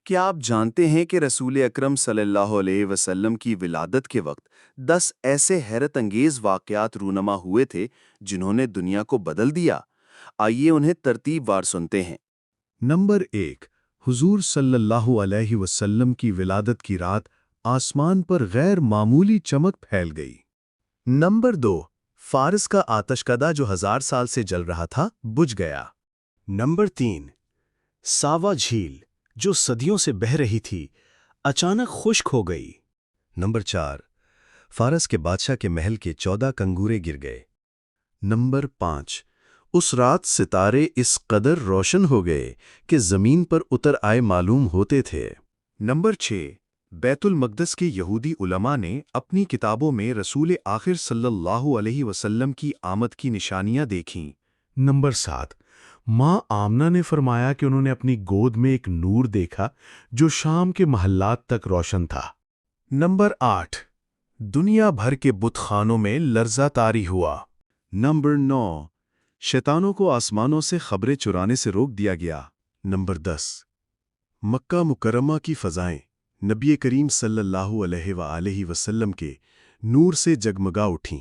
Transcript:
کیا آپ جانتے ہیں کہ رسول اکرم صلی اللہ علیہ وسلم کی ولادت کے وقت 10 ایسے حیرت انگیز واقعات رونما ہوئے تھے جنہوں نے دنیا کو بدل دیا؟ آئیے انہیں ترتیب وار سنتے ہیں۔ نمبر 1۔ حضور صلی اللہ علیہ وسلم کی ولادت کی رات آسمان پر غیر معمولی چمک پھیل گئی۔ نمبر 2۔ فارس کا آتش کدہ جو 1000 سال سے جل رہا تھا بجھ گیا۔ نمبر 3۔ ساوا جھیل جو صدیوں سے بہہ رہی تھی اچانک خشک ہو گئی۔ نمبر 4۔ فارس کے بادشاہ کے محل کے 14 کنگورے گر گئے۔ نمبر 5۔ اس رات ستارے اس قدر روشن ہو گئے کہ زمین پر اتر آئے معلوم ہوتے تھے۔ نمبر 6۔ بیت المقدس کے یہودی علماء نے اپنی کتابوں میں رسول آخر صلی اللہ علیہ وسلم کی آمد کی نشانیاں دیکھیں۔ نمبر 7۔ ماں آمنہ نے فرمایا کہ انہوں نے اپنی گود میں ایک نور دیکھا جو شام کے محلات تک روشن تھا۔ نمبر 8۔ دنیا بھر کے بت خانوں میں لرزہ طاری ہوا۔ نمبر 9۔ شیطانوں کو آسمانوں سے خبریں چرانے سے روک دیا گیا۔ نمبر 10۔ مکہ مکرمہ کی فضائیں نبی کریم صلی اللہ علیہ وآلہ وسلم کے نور سے جگمگا اٹھیں۔